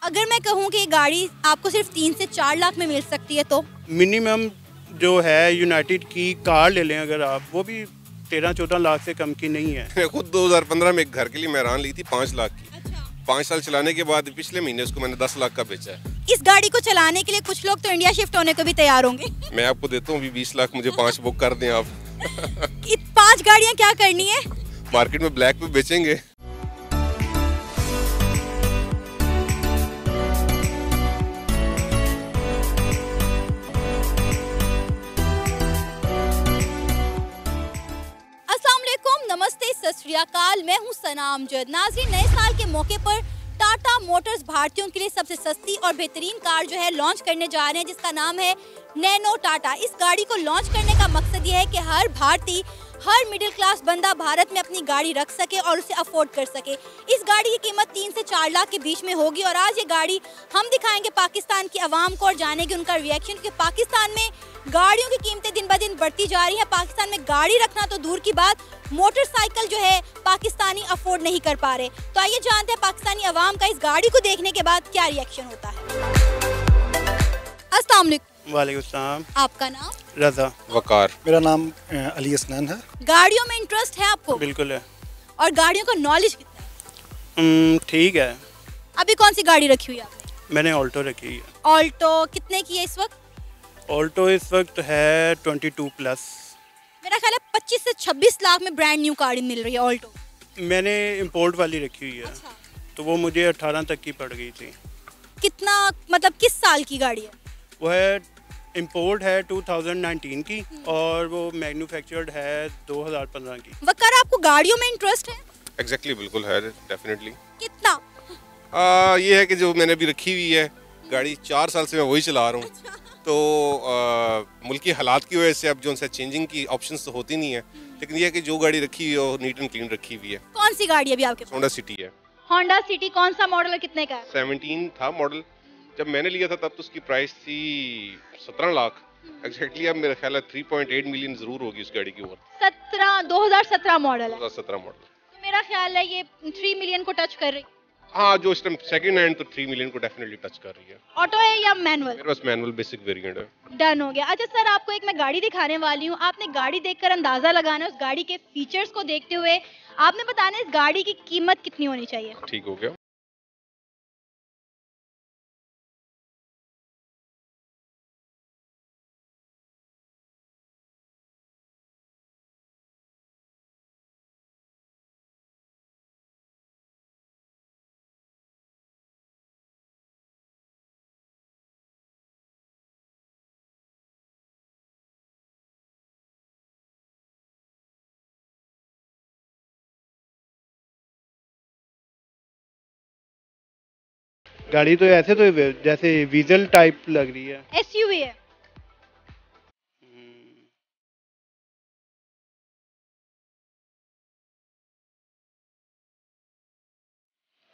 अगर मैं कहूँ कि ये गाड़ी आपको सिर्फ 3 से 4 लाख में मिल सकती है तो? मिनिमम जो है यूनाइटेड की कार ले लें अगर आप, वो भी 13-14 लाख से कम की नहीं है। खुद 2015 में एक घर के लिए मेहरान ली थी 5 लाख की। अच्छा। 5 साल चलाने के बाद पिछले महीने उसको मैंने 10 लाख का बेचा है। इस गाड़ी को चलाने के लिए कुछ लोग तो इंडिया शिफ्ट होने को भी तैयार होंगे। मैं आपको देता हूँ अभी 20 लाख, मुझे 5 बुक कर दें आप। 5 गाड़ियाँ क्या करनी है? मार्केट में ब्लैक पे बेचेंगे। नमस्ते, सत श्री अकाल, मैं हूं सना अमजद। नाज़रीन, नए साल के मौके पर टाटा मोटर्स भारतीयों के लिए सबसे सस्ती और बेहतरीन कार जो है लॉन्च करने जा रहे हैं, जिसका नाम है नैनो टाटा। इस गाड़ी को लॉन्च करने का मकसद ये है कि हर भारतीय, हर मिडिल क्लास बंदा भारत में अपनी गाड़ी रख सके और उसे अफोर्ड कर सके। इस गाड़ी की कीमत 3 से 4 लाख के बीच में होगी और आज ये गाड़ी हम दिखाएंगे पाकिस्तान की आवाम को और जानेंगे उनका रिएक्शन कि पाकिस्तान में गाड़ियों की कीमतें दिन ब दिन बढ़ती जा रही हैं। पाकिस्तान में गाड़ी रखना तो दूर की बात, मोटरसाइकिल जो है पाकिस्तानी अफोर्ड नहीं कर पा रहे। तो आइए जानते हैं पाकिस्तानी अवाम का इस गाड़ी को देखने के बाद क्या रिएक्शन होता है। अस्सलाम वालेकुम। वालेकुम सलाम। आपका नाम? रजा। वकार। मेरा नाम अली असनान है। गाड़ियों में इंटरेस्ट है आपको? बिल्कुल है। और गाड़ियों का नॉलेज कितना है? ठीक है। अभी कौन सी गाड़ी रखी हुई है आपने? मैंने ऑल्टो रखी है। ऑल्टो कितने की है इस वक्त? ऑल्टो इस वक्त है 22+। मेरा ख्याल है 25 से 26 लाख में ब्रांड न्यू गाड़ी मिल रही है ऑल्टो। मैंने इंपोर्ट वाली रखी हुई है। अच्छा। तो वो मुझे 18 तक की पड़ गई थी। कितना, मतलब किस साल की गाड़ी है? वो है इंपोर्ट है 2019 की और वो मैन्युफैक्चर्ड है 2015 की। वकार, आपको गाड़ियों में इंटरेस्ट है? एग्जैक्टली बिल्कुल है, डेफिनेटली। कितना? ये है कि जो मैंने अभी रखी हुई है गाड़ी 4 साल से मैं वही चला रहा हूँ। अच्छा। तो मुल्की हालात की वजह से अब जो उनसे चेंजिंग की ऑप्शंस तो होती नहीं है, लेकिन ये है कि जो गाड़ी रखी हुई है वो नीट एंड क्लीन रखी हुई है। कौन सी गाड़ी है अभी आपके पास? होंडा सिटी है। होंडा सिटी कौन सा मॉडल है, कितने का है? 17 था मॉडल जब मैंने लिया था, तब तो उसकी प्राइस थी 17 लाख एग्जैक्टली। अब मेरा ख्याल है 3.8 मिलियन जरूर होगी उस गाड़ी की वर्थ। 2017 मॉडल है। 2017 मॉडल। तो मेरा ख्याल है ये 3 मिलियन को टच कर रही है। हाँ, जो इस टाइम सेकंड हैंड तो 3 मिलियन को डेफिनेटली टच कर रही है। ऑटो है या मैनुअल? मेरे पास मैनुअल बेसिक वेरिएंट है। डन हो गया। अच्छा सर, आपको एक मैं गाड़ी दिखाने वाली हूँ। आपने गाड़ी देखकर अंदाजा लगाना है, उस गाड़ी के फीचर्स को देखते हुए आपने बताना है इस गाड़ी की कीमत कितनी होनी चाहिए। ठीक हो गया। गाड़ी तो ऐसे तो जैसे वीजल टाइप लग रही है। एसयूवी है।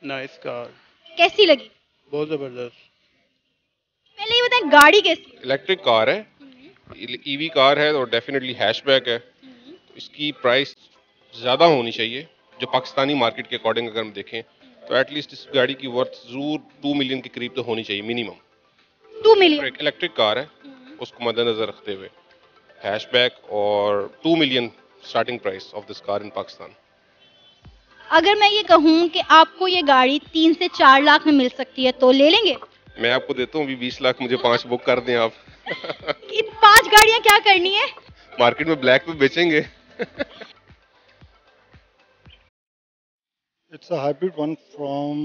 Nice car. कैसी लगी? बहुत जबरदस्त। पहले ये बताएं गाड़ी कैसी है? इलेक्ट्रिक कार है, ईवी कार है और डेफिनेटली हैचबैक है। इसकी प्राइस ज़्यादा होनी चाहिए जो पाकिस्तानी मार्केट के अकॉर्डिंग अगर हम देखें तो एटलीस्ट इस गाड़ी की वर्थ जरूर 2 मिलियन के करीब तो होनी चाहिए मिनिमम। 2 मिलियन। एक इलेक्ट्रिक कार है, उसको मद्देनजर रखते हुए हैचबैक और 2 million starting price of this car in Pakistan. अगर मैं ये कहूँ कि आपको ये गाड़ी 3 से 4 लाख में मिल सकती है तो ले लेंगे? मैं आपको देता हूँ अभी 20 लाख, मुझे 5 बुक कर दें आप। 5 गाड़ियाँ क्या करनी है? मार्केट में ब्लैक पे बेचेंगे। It's a hybrid one from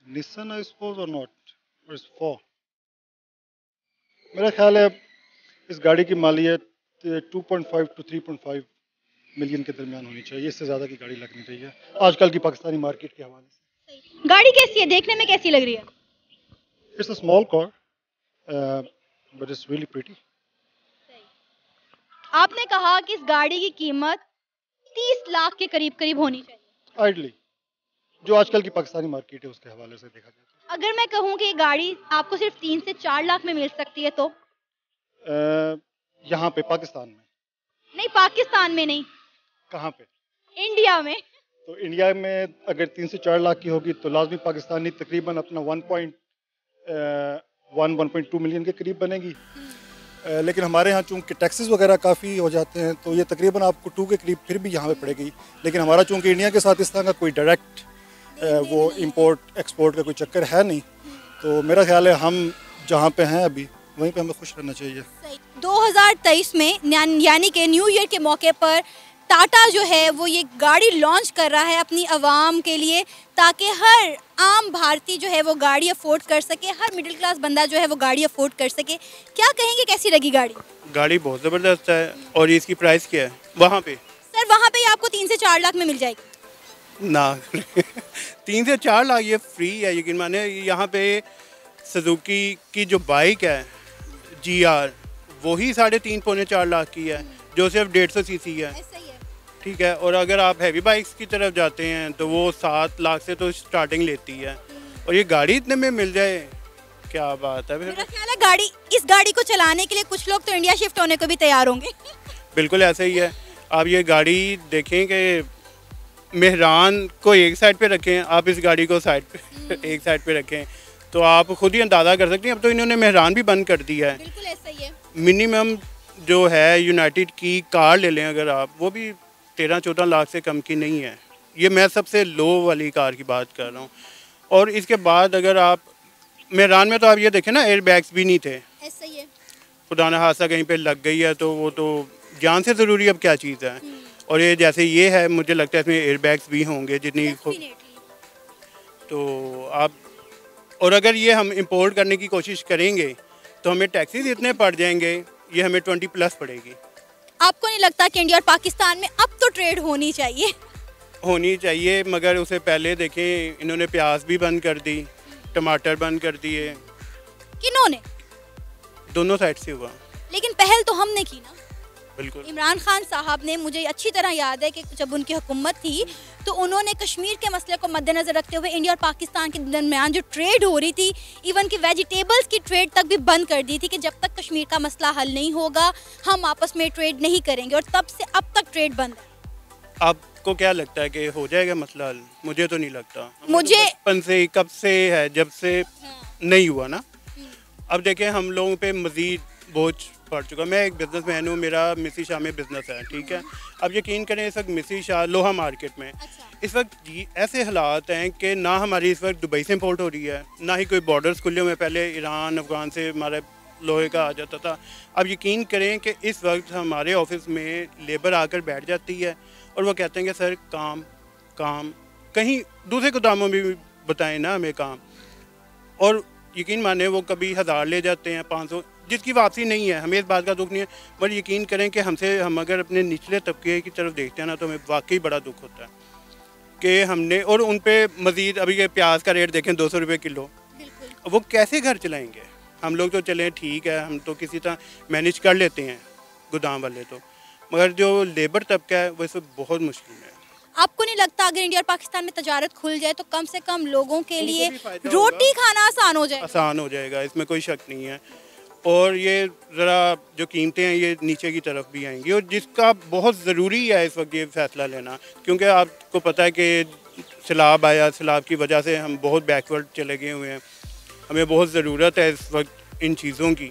Nissan, I suppose, or not? Or it's 4? मेरा ख्याल है इस गाड़ी की मालियत 2.5 to 3.5 मिलियन के दरमियान होनी चाहिए। इससे ज़्यादा की गाड़ी लगनी चाहिए आजकल की पाकिस्तानी मार्केट के हवाले से। गाड़ी कैसी है, देखने में कैसी लग रही है? It's a small car, but it's really pretty. आपने कहा कि इस गाड़ी की कीमत 30 लाख के करीब करीब होनी चाहिए। Ideally, जो आजकल की पाकिस्तानी मार्केट है उसके हवाले से देखा जाए तो। अगर मैं कहूँ कि ये गाड़ी आपको सिर्फ 3 से 4 लाख में मिल सकती है तो? यहाँ पे पाकिस्तान में? नहीं, पाकिस्तान में नहीं। कहाँ पे? इंडिया में। तो इंडिया में अगर 3 से 4 लाख की होगी तो लाजमी पाकिस्तानी तकरीबन अपना 1.2 मिलियन के करीब बनेगी। लेकिन हमारे यहाँ चूँकि टैक्सेस वगैरह काफ़ी हो जाते हैं तो ये तकरीबन आपको 2 के करीब फिर भी यहाँ पे पड़ेगी। लेकिन हमारा चूँकि इंडिया के साथ इस तरह का कोई डायरेक्ट वो इंपोर्ट एक्सपोर्ट का कोई चक्कर है नहीं, तो मेरा ख्याल है हम जहाँ पे हैं अभी वहीं पे हमें खुश रहना चाहिए। 2023 में यानी कि न्यू ईयर के मौके पर टाटा जो है वो ये गाड़ी लॉन्च कर रहा है अपनी आवाम के लिए, ताकि हर आम भारतीय जो है वो गाड़ी अफोर्ड कर सके, हर मिडिल क्लास बंदा जो है वो गाड़ी अफोर्ड कर सके। क्या कहेंगे, कैसी लगी गाड़ी? गाड़ी बहुत ज़बरदस्त है। और इसकी प्राइस क्या है वहाँ पे? सर वहाँ पे आपको 3 से 4 लाख में मिल जाएगी ना 3 से 4 लाख ये फ्री है। यकीन माने यहाँ पे सुजुकी की जो बाइक है GR वही 3.5 पौने 4 लाख की है, जो सिर्फ 150 सीसी है। ठीक है। और अगर आप हैवी बाइक्स की तरफ जाते हैं तो वो 7 लाख से तो स्टार्टिंग लेती है, और ये गाड़ी इतने में मिल जाए, क्या बात है। मेरा ख्याल है इस गाड़ी को चलाने के लिए कुछ लोग तो इंडिया शिफ्ट होने को भी तैयार होंगे। बिल्कुल ऐसा ही है। आप ये गाड़ी देखें कि मेहरान को एक साइड पे रखें, आप इस गाड़ी को एक साइड पे रखें तो आप खुद ही अंदाज़ा कर सकते हैं। अब तो इन्होंने मेहरान भी बंद कर दिया है। बिल्कुल ऐसा ही है। मिनिमम जो है यूनाइटेड की कार ले लें अगर आप, वो भी 13-14 लाख से कम की नहीं है। ये मैं सबसे लो वाली कार की बात कर रहा हूँ। और इसके बाद अगर आप मेहरान में तो आप ये देखें ना, एयर बैग्स भी नहीं थे। ऐसा ही है। खुदा न हादसा कहीं पे लग गई है तो वो तो जान से ज़रूरी अब क्या चीज़ है। और ये जैसे ये है, मुझे लगता है इसमें एयर बैग्स भी होंगे जितनी तो आप। और अगर ये हम इंपोर्ट करने की कोशिश करेंगे तो हमें टैक्सेस इतने पड़ जाएंगे, ये हमें 20+ पड़ेगी। आपको नहीं लगता कि इंडिया और पाकिस्तान में अब तो ट्रेड होनी चाहिए? होनी चाहिए, मगर उससे पहले देखें इन्होंने प्याज भी बंद कर दी, टमाटर बंद कर दिए। किन्होंने? दोनों साइड से हुआ। लेकिन पहल तो हमने की ना। बिल्कुल। इमरान खान साहब ने, मुझे अच्छी तरह याद है कि जब उनकी हुकूमत थी तो उन्होंने कश्मीर के मसले को मद्देनजर रखते हुए इंडिया और पाकिस्तान के दरमियान जो ट्रेड हो रही थी, इवन कि वेजिटेबल्स की ट्रेड तक भी बंद कर दी थी कि जब तक कश्मीर का मसला हल नहीं होगा हम आपस में ट्रेड नहीं करेंगे। और तब से अब तक ट्रेड बंद है। आपको क्या लगता है कि हो जाएगा मसला हल? मुझे तो नहीं लगता। मुझे बचपन से कब से है, जब से नहीं हुआ ना। अब देखें हम लोगों पे मज़ीद बोझ पड़ चुका। मैं एक बिजनेसमैन हूँ, मेरा मिसी शाह में बिजनेस है। ठीक है। अब यकीन करें इस वक्त मिसी शाह लोहा मार्केट में इस वक्त ऐसे हालात हैं कि ना हमारी इस वक्त दुबई से इंपोर्ट हो रही है, ना ही कोई बॉर्डर्स खुले हुए। पहले ईरान अफ़गान से हमारे लोहे का आ जाता था। अब यकीन करें कि इस वक्त हमारे ऑफिस में लेबर आकर बैठ जाती है और वो कहते हैं कि सर काम काम, कहीं दूसरे गोदामों में भी बताएं ना हमें काम। और यकीन माने वो कभी 1000 ले जाते हैं, 500, जिसकी वापसी नहीं है। हमें इस बात का दुख नहीं है, पर यकीन करें कि हम अगर अपने निचले तबके की तरफ देखते हैं ना तो हमें वाकई बड़ा दुख होता है कि हमने। और उन पे मज़ीद अभी ये प्याज का रेट देखें 200 रुपये किलो, वो कैसे घर चलाएंगे? हम लोग तो चलें ठीक है, हम तो किसी तरह मैनेज कर लेते हैं गोदाम वाले तो, मगर जो लेबर तबका है वो इसमें बहुत मुश्किल है। आपको नहीं लगता अगर इंडिया और पाकिस्तान में तजारत खुल जाए तो कम से कम लोगों के लिए रोटी खाना आसान हो जाएगा? आसान हो जाएगा, इसमें कोई शक नहीं है। और ये ज़रा जो कीमतें हैं ये नीचे की तरफ भी आएंगी, और जिसका बहुत ज़रूरी है इस वक्त ये फ़ैसला लेना, क्योंकि आपको पता है कि सैलाब आया, सैलाब की वजह से हम बहुत बैकवर्ड चले गए हुए हैं। हमें बहुत ज़रूरत है इस वक्त इन चीज़ों की,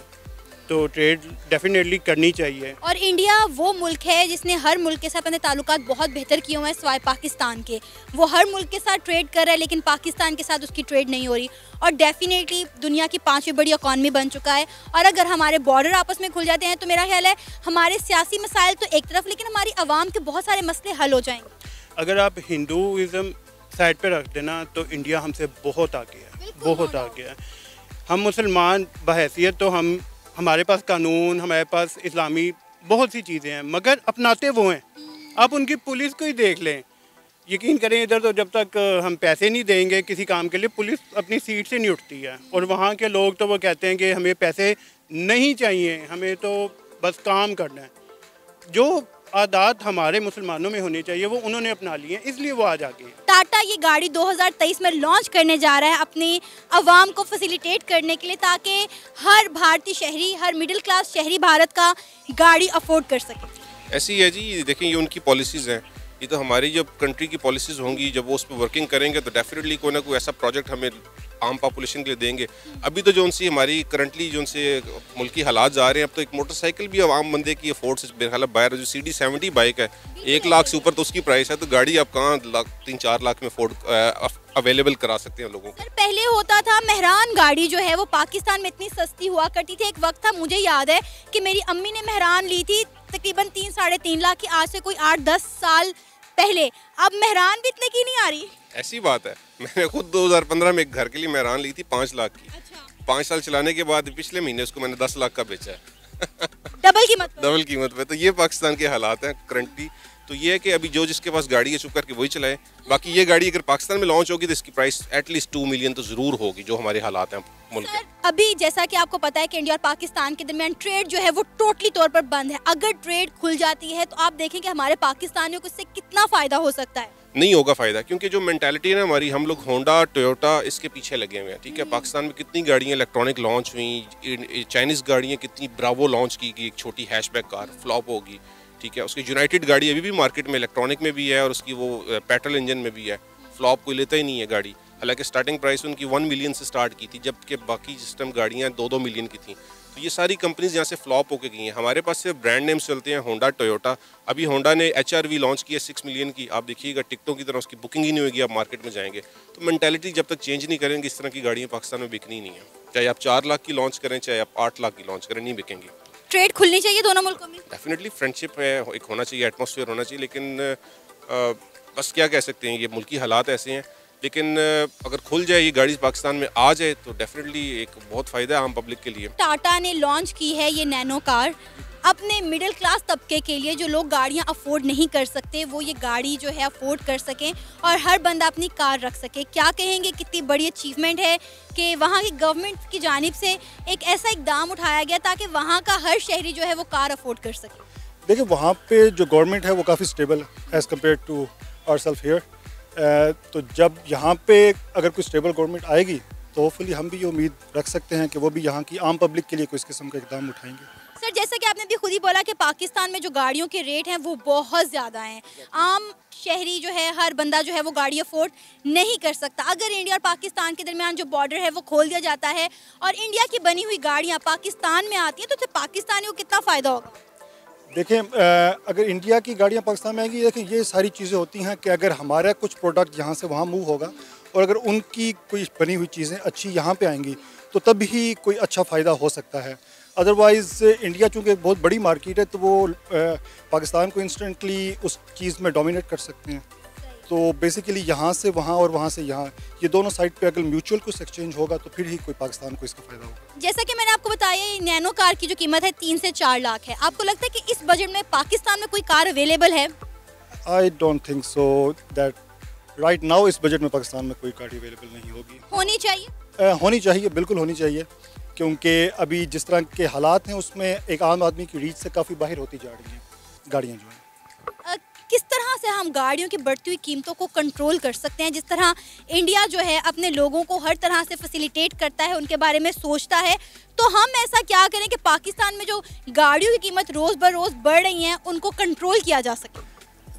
तो ट्रेड डेफिनेटली करनी चाहिए। और इंडिया वो मुल्क है जिसने हर मुल्क के साथ अपने ताल्लुकात बहुत बेहतर किए हुए हैं सिवाय पाकिस्तान के। वो हर मुल्क के साथ ट्रेड कर रहा है लेकिन पाकिस्तान के साथ उसकी ट्रेड नहीं हो रही, और डेफिनेटली दुनिया की 5वीं बड़ी इकॉनमी बन चुका है। और अगर हमारे बॉर्डर आपस में खुल जाते हैं तो मेरा ख्याल है हमारे सियासी मसाइल तो एक तरफ, लेकिन हमारी आवाम के बहुत सारे मसले हल हो जाएंगे। अगर आप हिंदुज़म साइड पर रख देना तो इंडिया हमसे बहुत आगे है, बहुत आगे है। हम मुसलमान बहैसियत तो हमारे पास कानून, हमारे पास इस्लामी बहुत सी चीज़ें हैं, मगर अपनाते वो हैं। आप उनकी पुलिस को ही देख लें, यकीन करें इधर तो जब तक हम पैसे नहीं देंगे किसी काम के लिए, पुलिस अपनी सीट से नहीं उठती है। और वहाँ के लोग तो वो कहते हैं कि हमें पैसे नहीं चाहिए, हमें तो बस काम करना है। जो आदत हमारे मुसलमानों में होनी चाहिए वो उन्होंने अपना ली है, इसलिए वो आज आगे हैं। टाटा ये गाड़ी 2023 में लॉन्च करने जा रहा है अपनी आवाम को फैसिलिटेट करने के लिए, ताकि हर भारतीय शहरी, हर मिडिल क्लास शहरी भारत का गाड़ी अफोर्ड कर सके। ऐसी है जी, देखें ये उनकी पॉलिसीज़ हैं ये तो हमारी जब कंट्री की पॉलिसीज़ होंगी, जब वो उस पर वर्किंग करेंगे तो डेफिनेटली कोई ना कोई ऐसा प्रोजेक्ट हमें आम पॉपुलेशन के लिए देंगे। अभी तो जो उनसी हमारी करंटली जो उनसे मुल्की हालात जा रहे हैं, अब तो एक मोटरसाइकिल भी अब आम बंदे की अफोर्ड से मेरे ख्याल बाहर जो CD70 बाइक है 1 लाख से ऊपर तो उसकी प्राइस है, तो गाड़ी आप कहाँ 3-4 लाख में अफोर्ड अवेलेबल करा सकते हैं लोगों को। सर पहले होता था मेहरान गाड़ी जो है वो पाकिस्तान में इतनी सस्ती हुआ करती थी। एक वक्त था, मुझे याद है कि मेरी अम्मी ने मेहरान ली थी तकरीबन 3-3.5 लाख की, आज से कोई 8-10 साल पहले। अब मेहरान भी इतने की नहीं आ रही। ऐसी बात है, मैंने खुद 2015 में एक घर के लिए मेहरान ली थी 5 लाख की। अच्छा। 5 साल चलाने के बाद पिछले महीने उसको मैंने 10 लाख का बेचा है। डबल कीमत पे। डबल कीमत पे। तो ये पाकिस्तान के हालात हैं करंटली। तो ये है कि अभी जो जिसके पास गाड़ी है चुप करके वही चलाए। बाकी ये गाड़ी अगर पाकिस्तान में लॉन्च होगी तो इसकी प्राइस एटलीस्ट 2 मिलियन तो ज़रूर होगी, जो हमारे हालात हैं मुल्क के। अभी जैसा कि आपको पता है कि इंडिया और पाकिस्तान के दरमियान ट्रेड जो है वो टोटली तौर पर बंद है। अगर ट्रेड खुल जाती है तो आप देखें कि हमारे पाकिस्तानियों को इससे कितना फ़ायदा हो सकता है। नहीं होगा फ़ायदा, क्योंकि जो मेंटालिटी है ना हमारी, हम लोग होंडा टोयोटा इसके पीछे लगे हुए हैं। ठीक है, पाकिस्तान में कितनी गाड़ियाँ इलेक्ट्रॉनिक लॉन्च हुई, चाइनीज़ गाड़ियाँ कितनी, ब्रावो लॉन्च की गई, एक छोटी हैचबैक कार फ्लॉप होगी। ठीक है, उसकी यूनाइटेड गाड़ी अभी भी मार्केट में इलेक्ट्रॉनिक में भी है और उसकी वो पेट्रोल इंजन में भी है। फ्लॉप कोई लेता ही नहीं है गाड़ी। हालांकि स्टार्टिंग प्राइस उनकी 1 मिलियन से स्टार्ट की थी, जबकि बाकी जिस टाइम गाड़ियाँ 2-2 मिलियन की थी। तो ये सारी कंपनीज यहाँ से फ्लॉप होकर गई हैं। हमारे पास सिर्फ ब्रांड नेम्स चलते हैं, होंडा टोयोटा। अभी होंडा ने HRV लॉन्च की है 6 मिलियन की। आप देखिएगा टिकटों की तरह उसकी बुकिंग ही नहीं होगी, आप मार्केट में जाएंगे। तो मेंटालिटी जब तक चेंज नहीं करेंगे, इस तरह की गाड़ियाँ पाकिस्तान में बिकनी नहीं है। चाहे आप 4 लाख की लॉन्च करें, चाहे आप 8 लाख की लॉन्च करें, नहीं बिकेंगी। ट्रेड खुलनी चाहिए दोनों मुल्कों में। डेफिनेटली फ्रेंडशिप है, एक होना चाहिए, एटमॉस्फेयर होना चाहिए, लेकिन बस क्या कह सकते हैं, ये मुल्की हालात ऐसे हैं। लेकिन अगर खुल जाए ये गाड़ी पाकिस्तान में आ जाए तो डेफिनेटली एक बहुत फ़ायदा है आम पब्लिक के लिए। टाटा ने लॉन्च की है ये नैनो कार अपने मिडिल क्लास तबके के लिए, जो लोग गाड़ियां अफोर्ड नहीं कर सकते वो ये गाड़ी जो है अफोर्ड कर सकें और हर बंदा अपनी कार रख सके। क्या कहेंगे, कितनी बड़ी अचीवमेंट है कि वहाँ की गवर्नमेंट की जानिब से एक ऐसा इकदाम उठाया गया ताकि वहाँ का हर शहरी जो है वो कार अफोर्ड कर सके। देखिए, वहाँ पे जो गवर्नमेंट है वो काफ़ी स्टेबल है as compare to ourself here. तो जब यहाँ पे अगर कोई स्टेबल गवर्नमेंट आएगी तो होपफुली हम भी ये उम्मीद रख सकते हैं कि वो भी यहाँ की आम पब्लिक के लिए कोई इस किस्म का इकदाम उठाएंगे। सर जैसा कि आपने भी खुद ही बोला कि पाकिस्तान में जो गाड़ियों के रेट हैं वो बहुत ज़्यादा हैं, आम शहरी जो है, हर बंदा जो है वो गाड़ी अफोर्ड नहीं कर सकता। अगर इंडिया और पाकिस्तान के दरमियान जो बॉर्डर है वो खोल दिया जाता है और इंडिया की बनी हुई गाड़ियाँ पाकिस्तान में आती हैं तो उससे पाकिस्तानियों को कितना फ़ायदा होगा? देखें, अगर इंडिया की गाड़ियाँ पाकिस्तान में आएंगी, देखिए ये सारी चीज़ें होती हैं कि अगर हमारा कुछ प्रोडक्ट यहाँ से वहाँ मूव होगा और अगर उनकी कोई बनी हुई चीज़ें अच्छी यहाँ पे आएंगी तो तब ही कोई अच्छा फ़ायदा हो सकता है। अदरवाइज़ इंडिया चूँकि बहुत बड़ी मार्केट है तो वो पाकिस्तान को इंस्टेंटली उस चीज़ में डोमिनेट कर सकते हैं। तो बेसिकली यहाँ से वहाँ और वहाँ से यहाँ, ये दोनों साइड पे अगर म्यूचुअल कुछ एक्सचेंज होगा तो फिर ही कोई पाकिस्तान को इसका फ़ायदा होगा। जैसा कि मैंने आपको बताया, ये नैनो कार की जो कीमत है 3 से 4 लाख है। आपको लगता है कि इस बजट में पाकिस्तान में कोई कार अवेलेबल है? I don't think so that right now इस बजट में पाकिस्तान में कोई गाड़ी अवेलेबल नहीं होगी। होनी चाहिए? होनी चाहिए, बिल्कुल होनी चाहिए, क्योंकि अभी जिस तरह के हालात हैं उसमें एक आम आदमी की रीच से काफ़ी बाहर होती जा रही हैं गाड़ियाँ जो हैं। किस तरह से हम गाड़ियों की बढ़ती हुई कीमतों को कंट्रोल कर सकते हैं? जिस तरह इंडिया जो है अपने लोगों को हर तरह से फैसिलिटेट करता है, उनके बारे में सोचता है, तो हम ऐसा क्या करें कि पाकिस्तान में जो गाड़ियों की कीमत रोज़ बर रोज़ बढ़ रही हैं उनको कंट्रोल किया जा सके?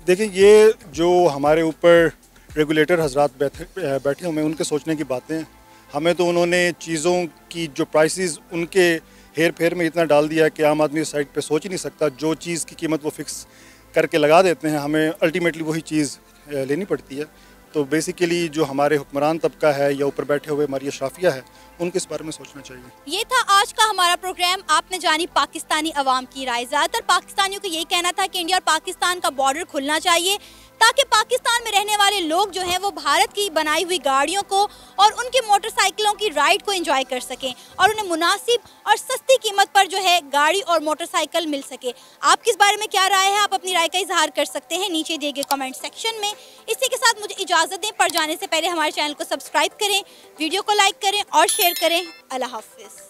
देखिए, ये जो हमारे ऊपर रेगुलेटर हजरात बैठे हुए हैं उनके सोचने की बातें हैं। हमें तो उन्होंने चीज़ों की जो प्राइसेस उनके हेर फेर में इतना डाल दिया है कि आम आदमी साइड पे सोच ही नहीं सकता। जो चीज़ की कीमत वो फिक्स करके लगा देते हैं, हमें अल्टीमेटली वही चीज़ लेनी पड़ती है। तो बेसिकली जो हमारे हुक्मरान तबका है या ऊपर बैठे हुए हमारी अशराफिया है, उनको इस बारे में सोचना चाहिए। ये था आज का हमारा प्रोग्राम। आपने जानी पाकिस्तानी अवाम की राय। ज़्यादातर पाकिस्तानियों को यही कहना था कि इंडिया और पाकिस्तान का बॉर्डर खुलना चाहिए ताकि पाकिस्तान में रहने वाले लोग जो हैं वो भारत की बनाई हुई गाड़ियों को और उनकी मोटरसाइकिलों की राइड को एंजॉय कर सकें और उन्हें मुनासिब और सस्ती कीमत पर जो है गाड़ी और मोटरसाइकिल मिल सके। आपकी इस बारे में क्या राय है? आप अपनी राय का इजहार कर सकते हैं नीचे दिए गए कमेंट सेक्शन में। इसी के साथ मुझे इजाज़त दें, पर जाने से पहले हमारे चैनल को सब्सक्राइब करें, वीडियो को लाइक करें और शेयर करें। अल्लाह हाफिज़।